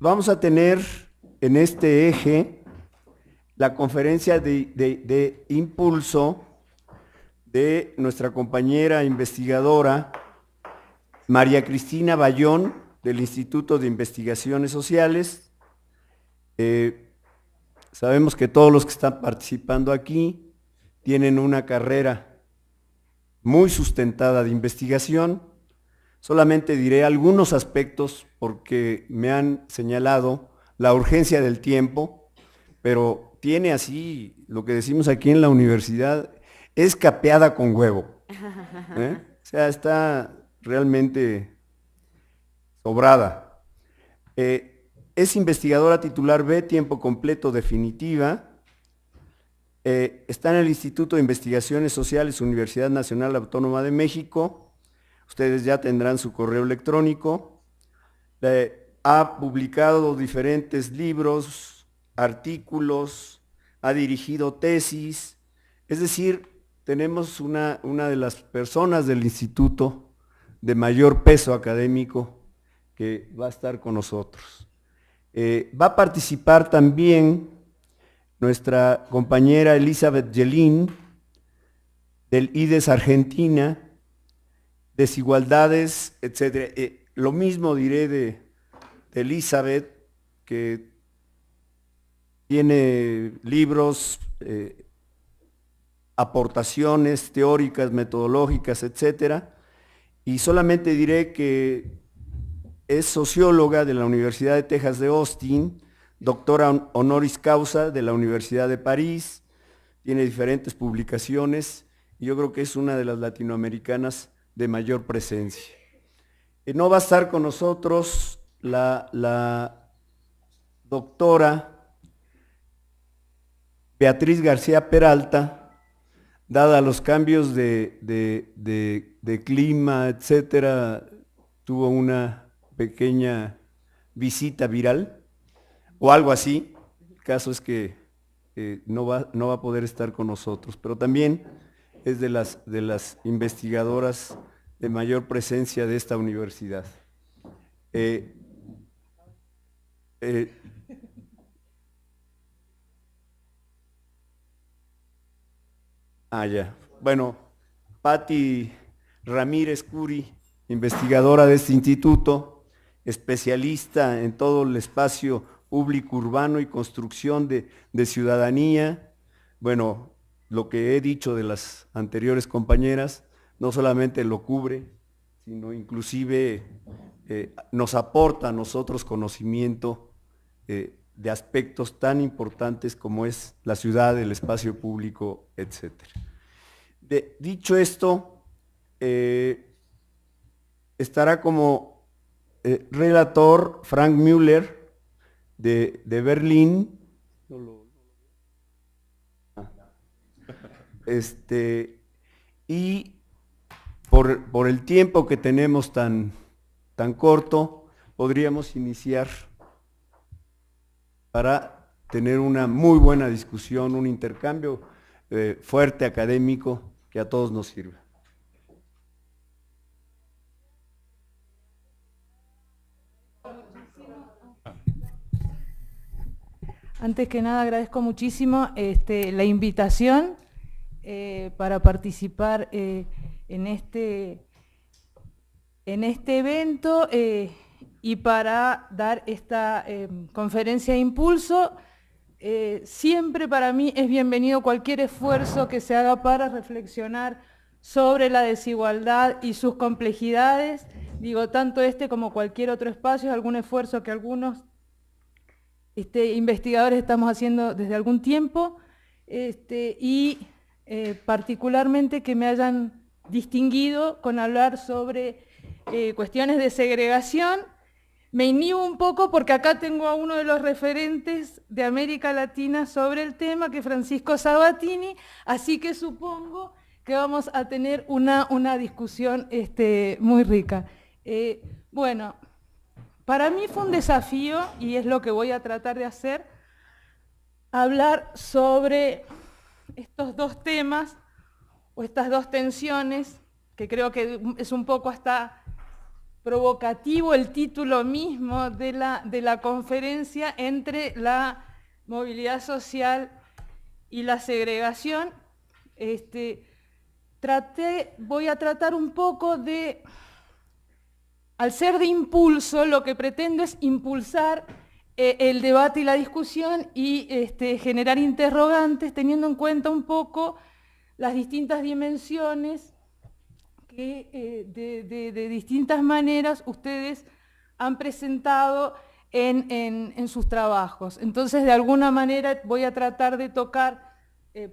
Vamos a tener en este eje la conferencia de impulso de nuestra compañera investigadora María Cristina Bayón, del Instituto de Investigaciones Sociales. Sabemos que todos los que están participando aquí tienen una carrera muy sustentada de investigación. Solamente diré algunos aspectos porque me han señalado la urgencia del tiempo, pero tiene así, lo que decimos aquí en la universidad, es capeada con huevo. O sea, está realmente sobrada. Es investigadora titular B, tiempo completo definitiva. Está en el Instituto de Investigaciones Sociales, Universidad Nacional Autónoma de México. Ustedes ya tendrán su correo electrónico. Ha publicado diferentes libros, artículos, ha dirigido tesis. Es decir, tenemos una de las personas del instituto de mayor peso académico que va a estar con nosotros. Va a participar también nuestra compañera Elizabeth Yelín, del IDES Argentina, desigualdades, etc. Lo mismo diré de Elizabeth, que tiene libros, aportaciones teóricas, metodológicas, etc. Y solamente diré que es socióloga de la Universidad de Texas de Austin, doctora honoris causa de la Universidad de París, tiene diferentes publicaciones y yo creo que es una de las latinoamericanas de mayor presencia. No va a estar con nosotros la doctora Beatriz García Peralta, dada los cambios de clima, etcétera, tuvo una pequeña visita viral o algo así. El caso es que no va a poder estar con nosotros, pero también es de las investigadoras de mayor presencia de esta universidad. Ya. Bueno, Patti Ramírez Curi, investigadora de este instituto, especialista en todo el espacio público urbano y construcción de ciudadanía. Bueno, lo que he dicho de las anteriores compañeras, no solamente lo cubre, sino inclusive nos aporta a nosotros conocimiento de aspectos tan importantes como es la ciudad, el espacio público, etc. Dicho esto, estará como relator Frank Müller de Berlín. Y por el tiempo que tenemos tan corto, podríamos iniciar para tener una muy buena discusión, un intercambio fuerte académico que a todos nos sirva. Antes que nada agradezco muchísimo la invitación para participar en este evento y para dar esta conferencia de impulso. Siempre para mí es bienvenido cualquier esfuerzo que se haga para reflexionar sobre la desigualdad y sus complejidades. Digo, tanto como cualquier otro espacio, es algún esfuerzo que algunos investigadores estamos haciendo desde algún tiempo, particularmente que me hayan distinguido con hablar sobre cuestiones de segregación. Me inhibo un poco porque acá tengo a uno de los referentes de América Latina sobre el tema, que es Francisco Sabatini, así que supongo que vamos a tener una discusión muy rica. Bueno, para mí fue un desafío, y es lo que voy a tratar de hacer, hablar sobre estos dos temas, o estas dos tensiones, que creo que es un poco hasta provocativo el título mismo de la conferencia entre la movilidad social y la segregación. Voy a tratar un poco de, al ser de impulso, lo que pretendo es impulsar el debate y la discusión y generar interrogantes, teniendo en cuenta un poco las distintas dimensiones que de distintas maneras ustedes han presentado en sus trabajos. Entonces, de alguna manera voy a tratar de tocar,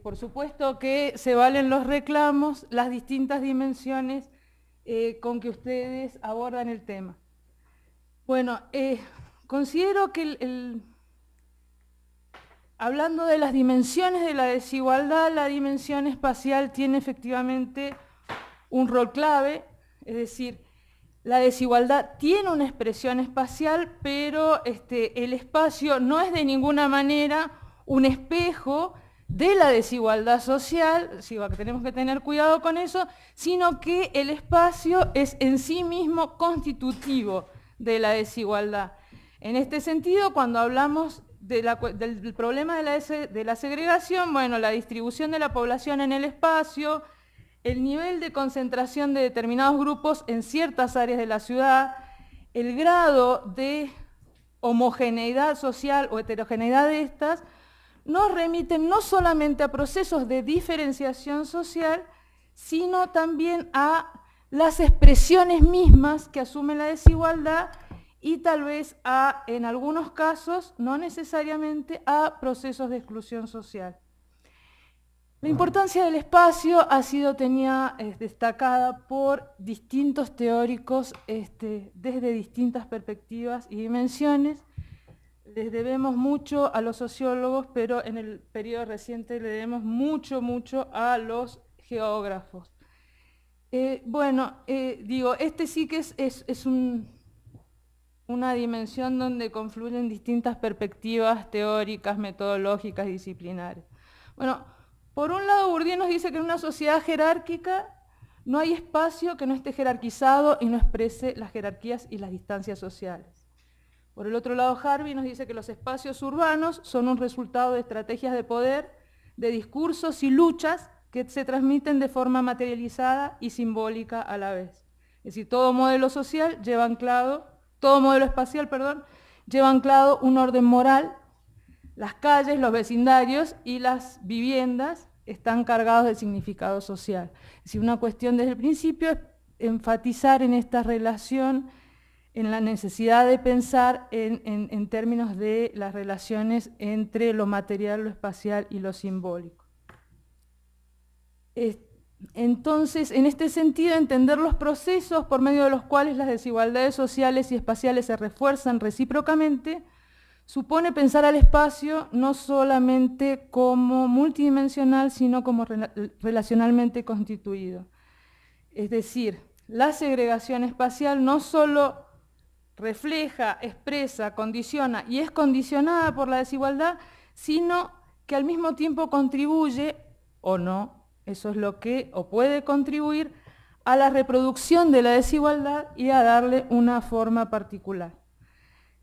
por supuesto que se valen los reclamos, las distintas dimensiones con que ustedes abordan el tema. Bueno, considero que hablando de las dimensiones de la desigualdad, la dimensión espacial tiene efectivamente un rol clave, es decir, la desigualdad tiene una expresión espacial, pero el espacio no es de ninguna manera un espejo de la desigualdad social, tenemos que tener cuidado con eso, sino que el espacio es en sí mismo constitutivo de la desigualdad. En este sentido, cuando hablamos del problema de la segregación, bueno, la distribución de la población en el espacio, el nivel de concentración de determinados grupos en ciertas áreas de la ciudad, el grado de homogeneidad social o heterogeneidad de estas, nos remiten no solamente a procesos de diferenciación social, sino también a las expresiones mismas que asumen la desigualdad y tal vez en algunos casos, no necesariamente, a procesos de exclusión social. La importancia del espacio ha sido destacada por distintos teóricos desde distintas perspectivas y dimensiones. Les debemos mucho a los sociólogos, pero en el periodo reciente le debemos mucho a los geógrafos. Sí que es una dimensión donde confluyen distintas perspectivas teóricas, metodológicas, disciplinares. Bueno, por un lado, Bourdieu nos dice que en una sociedad jerárquica no hay espacio que no esté jerarquizado y no exprese las jerarquías y las distancias sociales. Por el otro lado, Harvey nos dice que los espacios urbanos son un resultado de estrategias de poder, de discursos y luchas que se transmiten de forma materializada y simbólica a la vez. Es decir, todo modelo espacial lleva anclado un orden moral. Las calles, los vecindarios y las viviendas están cargados de significado social. Es decir, una cuestión desde el principio es enfatizar en esta relación, en la necesidad de pensar en términos de las relaciones entre lo material, lo espacial y lo simbólico. Entonces, en este sentido, entender los procesos por medio de los cuales las desigualdades sociales y espaciales se refuerzan recíprocamente supone pensar al espacio no solamente como multidimensional, sino como relacionalmente constituido. Es decir, la segregación espacial no solo refleja, expresa, condiciona y es condicionada por la desigualdad, sino que al mismo tiempo contribuye, o no, eso es lo que, o puede contribuir, a la reproducción de la desigualdad y a darle una forma particular.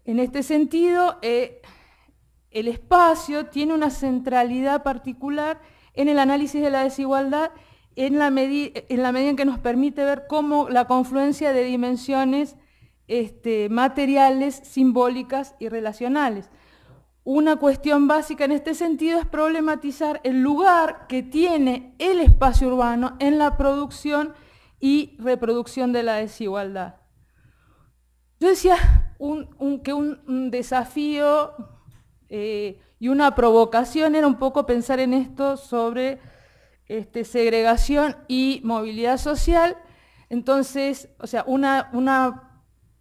En este sentido, el espacio tiene una centralidad particular en el análisis de la desigualdad en la medida en que nos permite ver cómo la confluencia de dimensiones materiales, simbólicas y relacionales. Una cuestión básica en este sentido es problematizar el lugar que tiene el espacio urbano en la producción y reproducción de la desigualdad. Yo decía que un desafío y una provocación era un poco pensar en esto sobre segregación y movilidad social. Entonces, o sea, una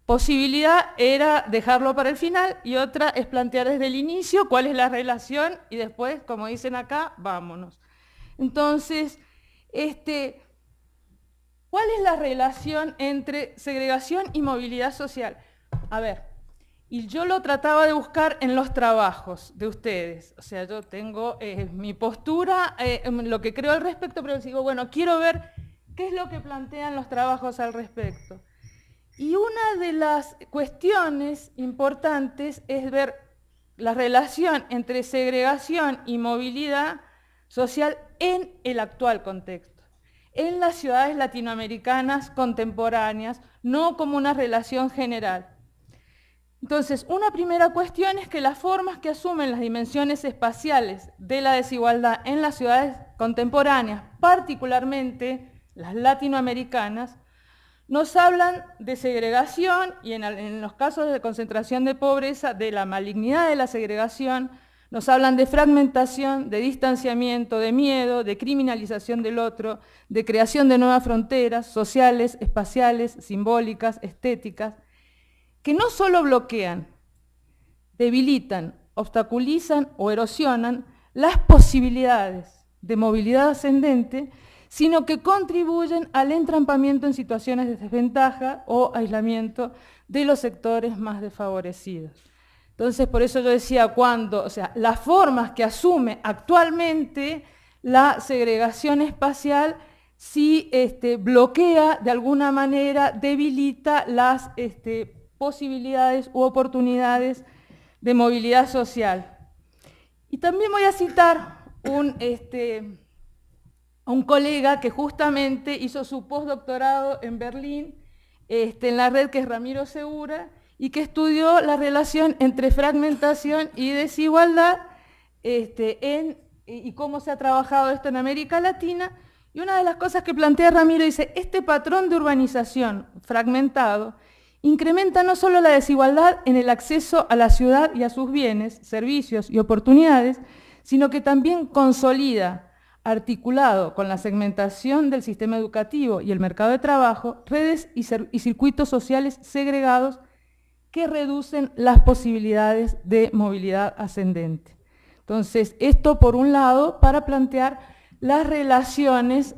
posibilidad era dejarlo para el final y otra es plantear desde el inicio cuál es la relación y después, como dicen acá, vámonos. Entonces, ¿cuál es la relación entre segregación y movilidad social? A ver, y yo lo trataba de buscar en los trabajos de ustedes. O sea, yo tengo mi postura, lo que creo al respecto, pero digo, bueno, quiero ver qué es lo que plantean los trabajos al respecto. Y una de las cuestiones importantes es ver la relación entre segregación y movilidad social en el actual contexto, en las ciudades latinoamericanas contemporáneas, no como una relación general. Entonces, una primera cuestión es que las formas que asumen las dimensiones espaciales de la desigualdad en las ciudades contemporáneas, particularmente las latinoamericanas, nos hablan de segregación y en los casos de concentración de pobreza, de la malignidad de la segregación, nos hablan de fragmentación, de distanciamiento, de miedo, de criminalización del otro, de creación de nuevas fronteras sociales, espaciales, simbólicas, estéticas, que no solo bloquean, debilitan, obstaculizan o erosionan las posibilidades de movilidad ascendente, sino que contribuyen al entrampamiento en situaciones de desventaja o aislamiento de los sectores más desfavorecidos. Entonces, por eso yo decía, las formas que asume actualmente la segregación espacial sí bloquea, de alguna manera, debilita las posibilidades u oportunidades de movilidad social. Y también voy a citar a un colega que justamente hizo su postdoctorado en Berlín, en la red, que es Ramiro Segura, y que estudió la relación entre fragmentación y desigualdad y cómo se ha trabajado esto en América Latina. Y una de las cosas que plantea Ramiro dice, este patrón de urbanización fragmentado incrementa no solo la desigualdad en el acceso a la ciudad y a sus bienes, servicios y oportunidades, sino que también consolida, articulado con la segmentación del sistema educativo y el mercado de trabajo, redes y circuitos sociales segregados que reducen las posibilidades de movilidad ascendente. Entonces, esto por un lado para plantear las relaciones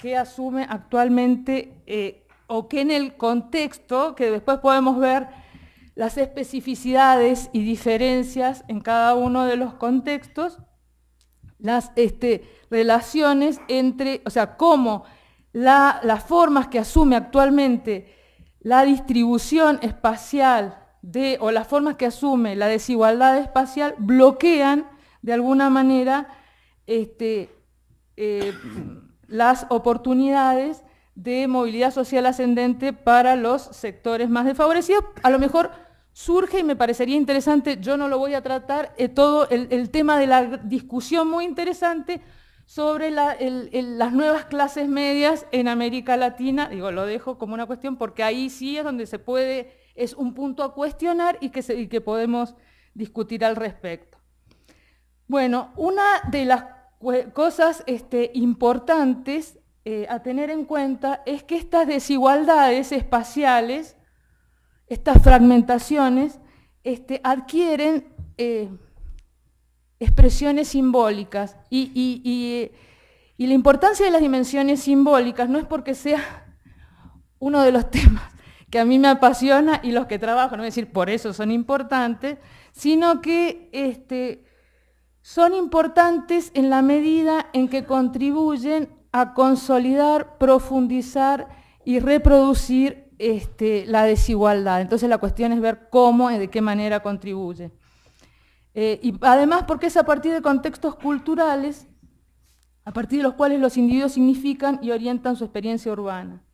que asume actualmente o que en el contexto, que después podemos ver las especificidades y diferencias en cada uno de los contextos, las relaciones entre, cómo las formas que asume actualmente la distribución espacial o las formas que asume la desigualdad espacial bloquean de alguna manera las oportunidades de movilidad social ascendente para los sectores más desfavorecidos. A lo mejor surge, y me parecería interesante, yo no lo voy a tratar, todo el tema de la discusión muy interesante sobre las nuevas clases medias en América Latina. Digo, lo dejo como una cuestión porque ahí sí es donde es un punto a cuestionar y que podemos discutir al respecto. Bueno, una de las cosas importantes a tener en cuenta es que estas desigualdades espaciales, estas fragmentaciones, adquieren expresiones simbólicas y la importancia de las dimensiones simbólicas no es porque sea uno de los temas que a mí me apasiona y los que trabajo, no voy a decir por eso son importantes, sino que son importantes en la medida en que contribuyen a consolidar, profundizar y reproducir la desigualdad. Entonces la cuestión es ver cómo y de qué manera contribuye. Y además porque es a partir de contextos culturales, a partir de los cuales los individuos significan y orientan su experiencia urbana.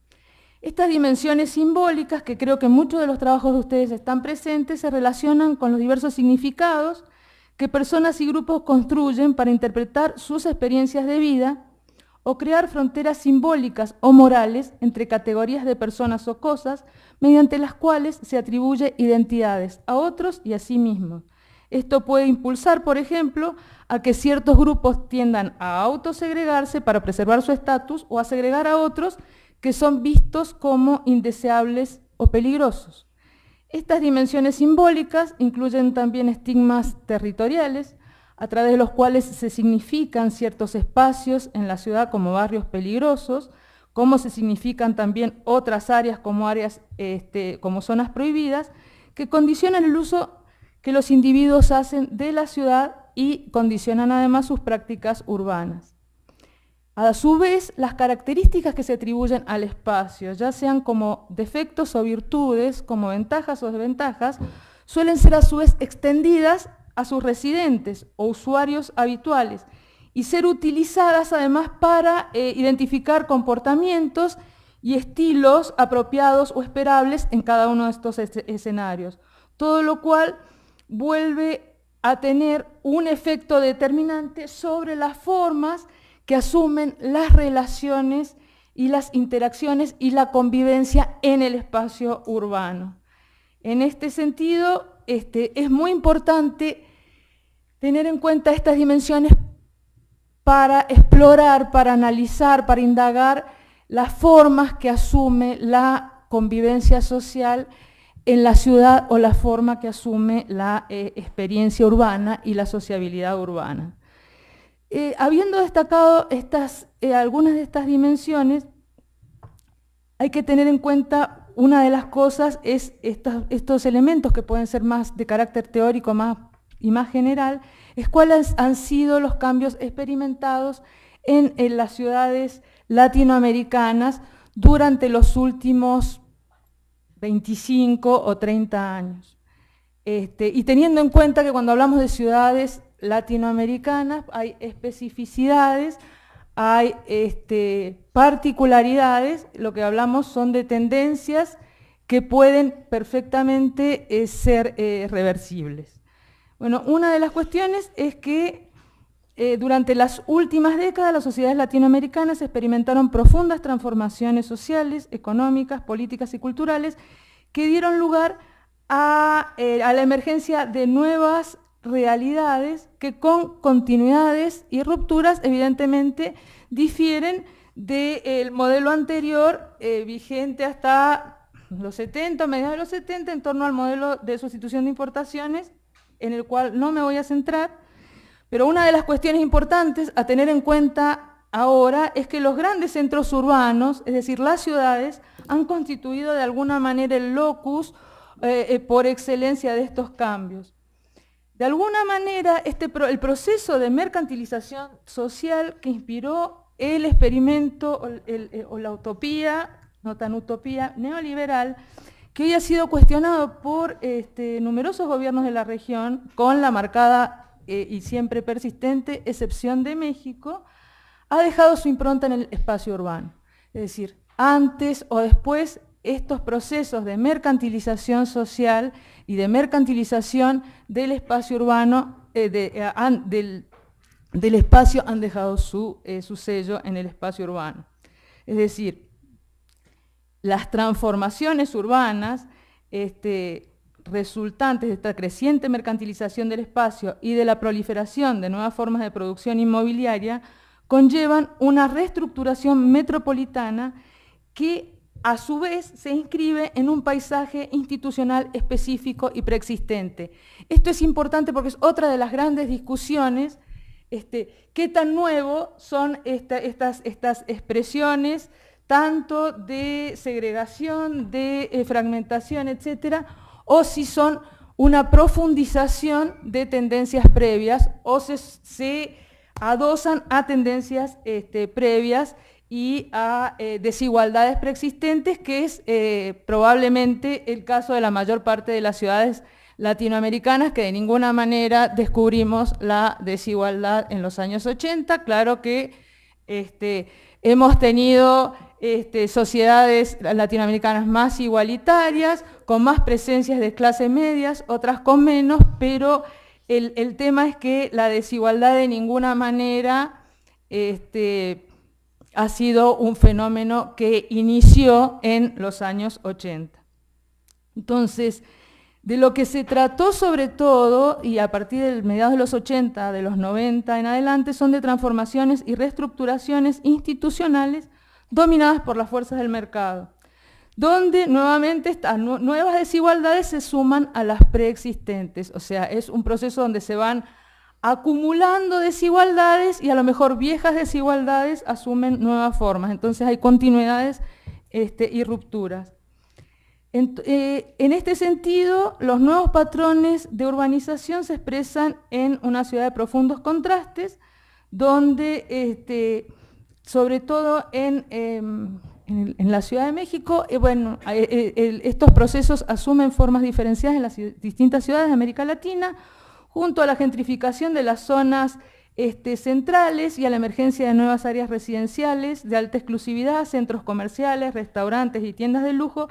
Estas dimensiones simbólicas, que creo que muchos de los trabajos de ustedes están presentes, se relacionan con los diversos significados que personas y grupos construyen para interpretar sus experiencias de vida o crear fronteras simbólicas o morales entre categorías de personas o cosas mediante las cuales se atribuye identidades a otros y a sí mismos. Esto puede impulsar, por ejemplo, a que ciertos grupos tiendan a autosegregarse para preservar su estatus o a segregar a otros que son vistos como indeseables o peligrosos. Estas dimensiones simbólicas incluyen también estigmas territoriales, a través de los cuales se significan ciertos espacios en la ciudad como barrios peligrosos, como se significan también otras áreas como como zonas prohibidas, que condicionan el uso que los individuos hacen de la ciudad y condicionan además sus prácticas urbanas. A su vez, las características que se atribuyen al espacio, ya sean como defectos o virtudes, como ventajas o desventajas, suelen ser a su vez extendidas a sus residentes o usuarios habituales y ser utilizadas además para identificar comportamientos y estilos apropiados o esperables en cada uno de estos escenarios. Todo lo cual vuelve a tener un efecto determinante sobre las formas que asumen las relaciones y las interacciones y la convivencia en el espacio urbano. En este sentido, es muy importante tener en cuenta estas dimensiones para explorar, para analizar, para indagar las formas que asume la convivencia social en la ciudad o la forma que asume la experiencia urbana y la sociabilidad urbana. Habiendo destacado algunas de estas dimensiones, hay que tener en cuenta una de las cosas es estos elementos que pueden ser más de carácter teórico y más general, es cuáles han sido los cambios experimentados en las ciudades latinoamericanas durante los últimos 25 o 30 años. Y teniendo en cuenta que cuando hablamos de ciudades latinoamericanas hay especificidades, hay particularidades, lo que hablamos son de tendencias que pueden perfectamente ser reversibles. Bueno, una de las cuestiones es que durante las últimas décadas las sociedades latinoamericanas experimentaron profundas transformaciones sociales, económicas, políticas y culturales que dieron lugar a la emergencia de nuevas realidades que con continuidades y rupturas evidentemente difieren del modelo anterior vigente hasta los 70, mediados de los 70, en torno al modelo de sustitución de importaciones, en el cual no me voy a centrar, pero una de las cuestiones importantes a tener en cuenta ahora es que los grandes centros urbanos, es decir, las ciudades, han constituido de alguna manera el locus por excelencia de estos cambios. De alguna manera, el proceso de mercantilización social que inspiró el experimento o la utopía, no tan utopía, neoliberal, que hoy ha sido cuestionado por numerosos gobiernos de la región, con la marcada y siempre persistente excepción de México, ha dejado su impronta en el espacio urbano. Es decir, antes o después, estos procesos de mercantilización social y de mercantilización del espacio urbano, del espacio, han dejado su sello en el espacio urbano. Es decir, las transformaciones urbanas resultantes de esta creciente mercantilización del espacio y de la proliferación de nuevas formas de producción inmobiliaria conllevan una reestructuración metropolitana que a su vez se inscribe en un paisaje institucional específico y preexistente. Esto es importante porque es otra de las grandes discusiones, qué tan nuevo son estas expresiones, tanto de segregación, de fragmentación, etcétera, o si son una profundización de tendencias previas o se adosan a tendencias previas y a desigualdades preexistentes, que es probablemente el caso de la mayor parte de las ciudades latinoamericanas, que de ninguna manera descubrimos la desigualdad en los años 80. Claro que hemos tenido sociedades latinoamericanas más igualitarias, con más presencias de clases medias, otras con menos, pero el tema es que la desigualdad de ninguna manera ha sido un fenómeno que inició en los años 80. Entonces, de lo que se trató sobre todo, y a partir de mediados de los 80, de los 90 en adelante, son de transformaciones y reestructuraciones institucionales dominadas por las fuerzas del mercado, donde nuevamente estas nuevas desigualdades se suman a las preexistentes. O sea, es un proceso donde se van acumulando desigualdades y a lo mejor viejas desigualdades asumen nuevas formas. Entonces hay continuidades y rupturas. En este sentido, los nuevos patrones de urbanización se expresan en una ciudad de profundos contrastes, donde sobre todo en la Ciudad de México. Bueno, estos procesos asumen formas diferenciadas en las distintas ciudades de América Latina, junto a la gentrificación de las zonas centrales y a la emergencia de nuevas áreas residenciales de alta exclusividad, centros comerciales, restaurantes y tiendas de lujo.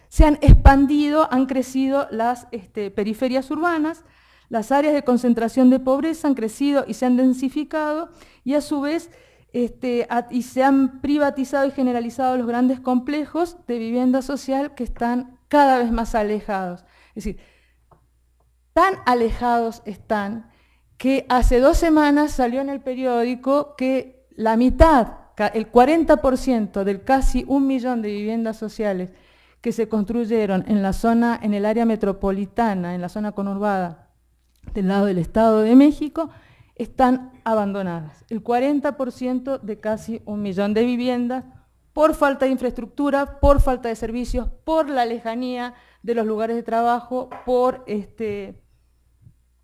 Se han expandido, han crecido las periferias urbanas, las áreas de concentración de pobreza han crecido y se han densificado, y a su vez y se han privatizado y generalizado los grandes complejos de vivienda social que están cada vez más alejados. Es decir, tan alejados están que hace 2 semanas salió en el periódico que la mitad, el 40% del casi 1 millón de viviendas sociales que se construyeron en la zona, en el área metropolitana, en la zona conurbada del lado del Estado de México, están abandonadas. El 40% de casi 1 millón de viviendas, por falta de infraestructura, por falta de servicios, por la lejanía de los lugares de trabajo, por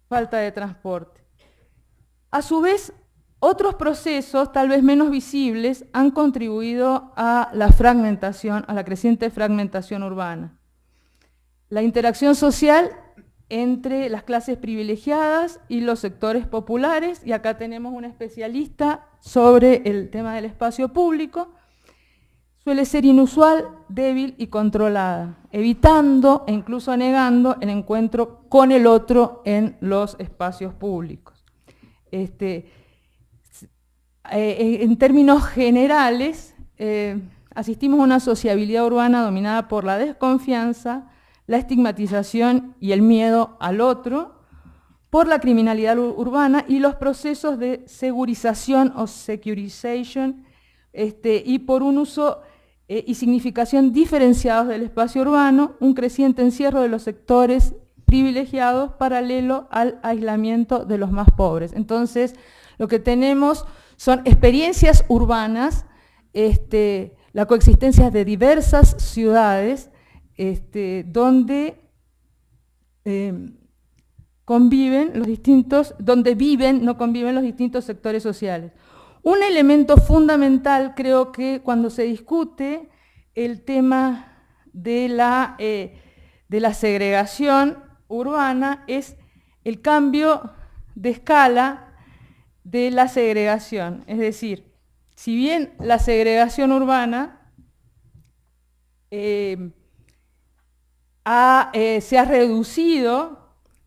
falta de transporte. A su vez, otros procesos, tal vez menos visibles, han contribuido a la fragmentación, a la creciente fragmentación urbana. La interacción social entre las clases privilegiadas y los sectores populares, y acá tenemos un especialista sobre el tema del espacio público, suele ser inusual, débil y controlada, evitando e incluso negando el encuentro con el otro en los espacios públicos. En términos generales, asistimos a una sociabilidad urbana dominada por la desconfianza, la estigmatización y el miedo al otro, por la criminalidad urbana y los procesos de segurización o securization, y por un uso y significación diferenciados del espacio urbano, un creciente encierro de los sectores privilegiados paralelo al aislamiento de los más pobres. Entonces, lo que tenemos son experiencias urbanas, la coexistencia de diversas ciudades, donde conviven los distintos, no conviven los distintos sectores sociales. Un elemento fundamental, creo que cuando se discute el tema de la segregación urbana, es el cambio de escala de la segregación. Es decir, si bien la segregación urbana se ha reducido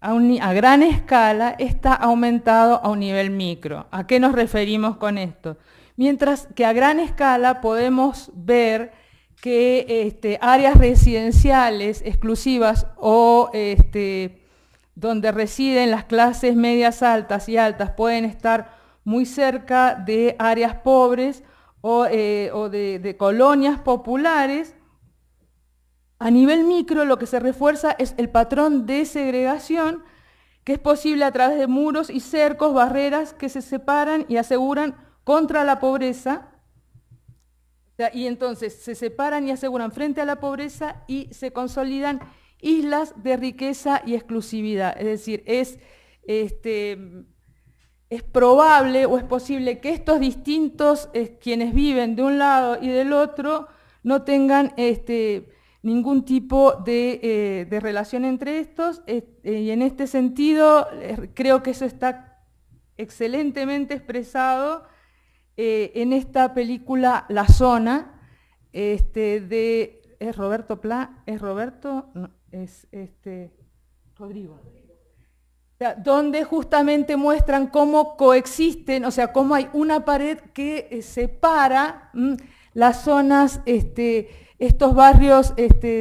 a gran escala, está aumentado a un nivel micro. ¿A qué nos referimos con esto? Mientras que a gran escala podemos ver que áreas residenciales exclusivas o donde residen las clases medias altas y altas pueden estar muy cerca de áreas pobres o de colonias populares. A nivel micro lo que se refuerza es el patrón de segregación que es posible a través de muros y cercos, barreras que se separan y aseguran contra la pobreza. Y entonces se separan y aseguran frente a la pobreza y se consolidan islas de riqueza y exclusividad. Es decir, es probable o es posible que estos distintos, quienes viven de un lado y del otro, no tengan ningún tipo de relación entre estos, y en este sentido creo que eso está excelentemente expresado en esta película La Zona, ¿es Roberto Pla? ¿Es Roberto? No, es Rodrigo. O sea, donde justamente muestran cómo coexisten, o sea, cómo hay una pared que separa las zonas, estos barrios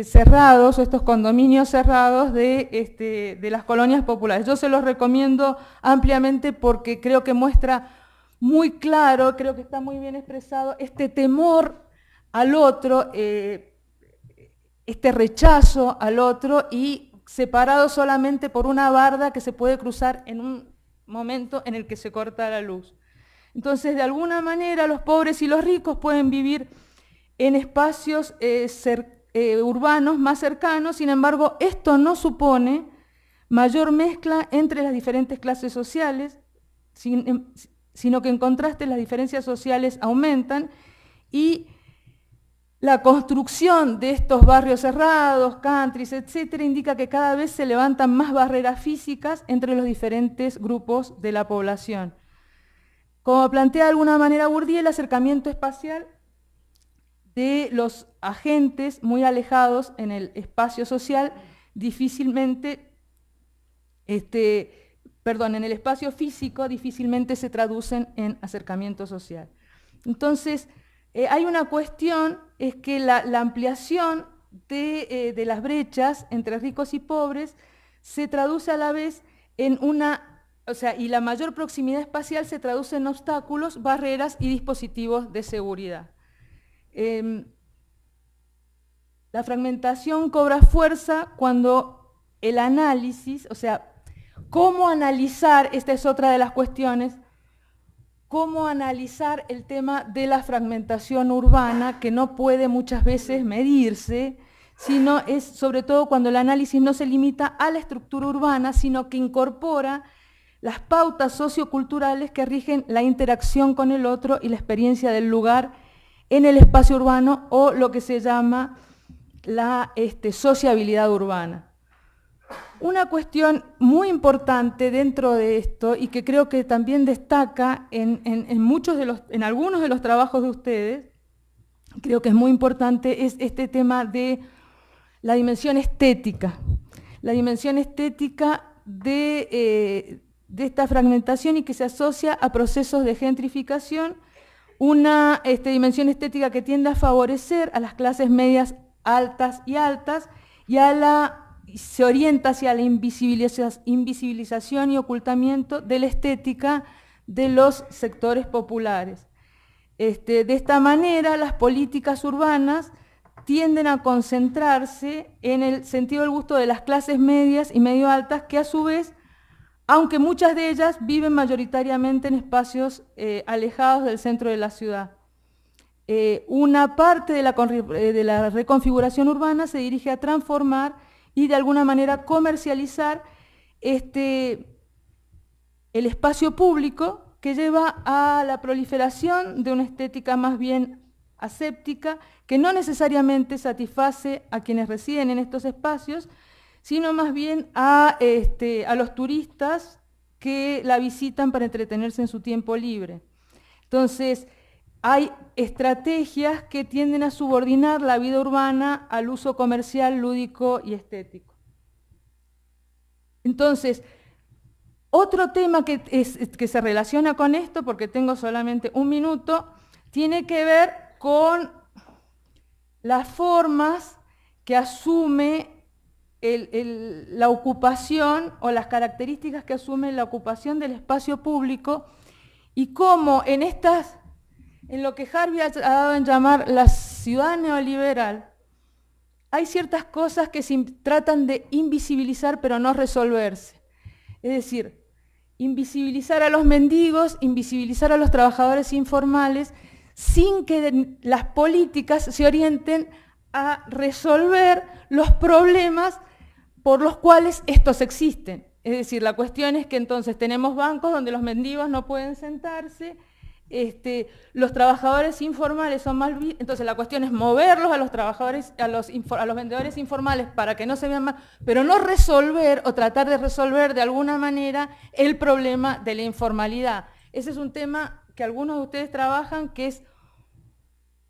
cerrados o estos condominios cerrados de las colonias populares. Yo se los recomiendo ampliamente porque creo que muestra muy claro, creo que está muy bien expresado, este temor al otro, este rechazo al otro y separado solamente por una barda que se puede cruzar en un momento en el que se corta la luz. Entonces, de alguna manera, los pobres y los ricos pueden vivir en espacios urbanos más cercanos, sin embargo, esto no supone mayor mezcla entre las diferentes clases sociales, sino que en contraste las diferencias sociales aumentan y la construcción de estos barrios cerrados, countries, etcétera, indica que cada vez se levantan más barreras físicas entre los diferentes grupos de la población. Como plantea de alguna manera Bourdieu, el acercamiento espacial de los agentes muy alejados en el espacio social difícilmente, en el espacio físico difícilmente se traducen en acercamiento social. Entonces, hay una cuestión, es que la ampliación de las brechas entre ricos y pobres se traduce a la vez en y la mayor proximidad espacial se traduce en obstáculos, barreras y dispositivos de seguridad. La fragmentación cobra fuerza cuando el análisis, cómo analizar, esta es otra de las cuestiones, cómo analizar el tema de la fragmentación urbana, que no puede muchas veces medirse, sino es sobre todo cuando el análisis no se limita a la estructura urbana, sino que incorpora las pautas socioculturales que rigen la interacción con el otro y la experiencia del lugar en el espacio urbano, o lo que se llama la sociabilidad urbana. Una cuestión muy importante dentro de esto, y que creo que también destaca en algunos de los trabajos de ustedes, creo que es muy importante, es este tema de la dimensión estética. La dimensión estética de esta fragmentación, y que se asocia a procesos de gentrificación, una dimensión estética que tiende a favorecer a las clases medias altas y se orienta hacia la invisibilización y ocultamiento de la estética de los sectores populares. De esta manera, las políticas urbanas tienden a concentrarse en el sentido del gusto de las clases medias y medio altas, que a su vez, aunque muchas de ellas viven mayoritariamente en espacios alejados del centro de la ciudad. Una parte de la reconfiguración urbana se dirige a transformar y de alguna manera comercializar el espacio público, que lleva a la proliferación de una estética más bien aséptica, que no necesariamente satisface a quienes residen en estos espacios, sino más bien a los turistas que la visitan para entretenerse en su tiempo libre. Entonces, hay estrategias que tienden a subordinar la vida urbana al uso comercial, lúdico y estético. Entonces, otro tema que se relaciona con esto, porque tengo solamente un minuto, tiene que ver con las formas que asume la ocupación, o las características que asume la ocupación del espacio público, y cómo en lo que Harvey ha dado en llamar la ciudad neoliberal, hay ciertas cosas que se tratan de invisibilizar pero no resolverse. Es decir, invisibilizar a los mendigos, invisibilizar a los trabajadores informales, sin que las políticas se orienten a resolver los problemas por los cuales estos existen. Es decir, la cuestión es que entonces tenemos bancos donde los mendigos no pueden sentarse, los trabajadores informales son mal vistos, entonces la cuestión es moverlos a los trabajadores, a los vendedores informales para que no se vean mal, pero no resolver o tratar de resolver de alguna manera el problema de la informalidad. Ese es un tema que algunos de ustedes trabajan, que es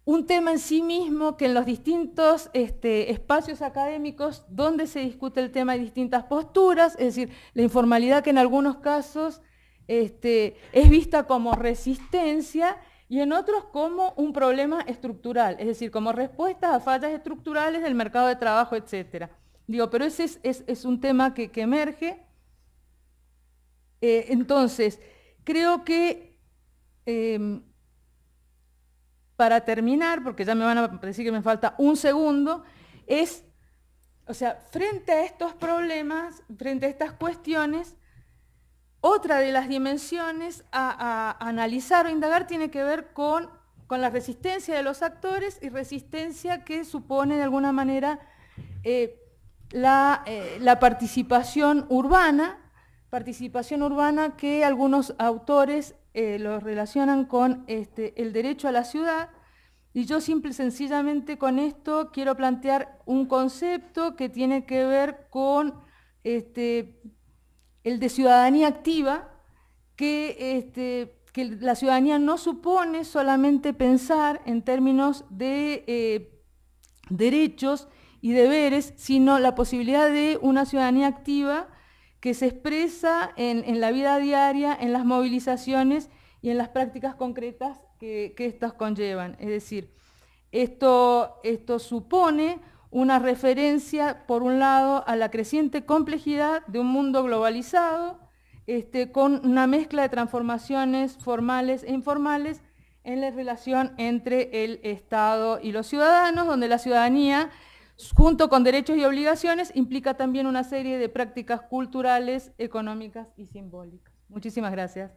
un tema en sí mismo, que en los distintos espacios académicos donde se discute el tema hay distintas posturas, es decir, la informalidad, que en algunos casos es vista como resistencia y en otros como un problema estructural, es decir, como respuesta a fallas estructurales del mercado de trabajo, etc. Pero ese es un tema que emerge. Entonces, creo que para terminar, porque ya me van a decir que me falta un segundo, frente a estos problemas, frente a estas cuestiones, otra de las dimensiones a analizar o indagar tiene que ver con la resistencia de los actores, y resistencia que supone de alguna manera la participación urbana que algunos autores lo relacionan con el derecho a la ciudad, y yo simple y sencillamente con esto quiero plantear un concepto que tiene que ver con el de ciudadanía activa, que la ciudadanía no supone solamente pensar en términos de derechos y deberes, sino la posibilidad de una ciudadanía activa que se expresa en la vida diaria, en las movilizaciones y en las prácticas concretas que estas conllevan. Es decir, esto supone una referencia, por un lado, a la creciente complejidad de un mundo globalizado, con una mezcla de transformaciones formales e informales en la relación entre el Estado y los ciudadanos, donde la ciudadanía, junto con derechos y obligaciones, implica también una serie de prácticas culturales, económicas y simbólicas. Muchísimas gracias.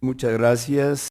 Muchas gracias.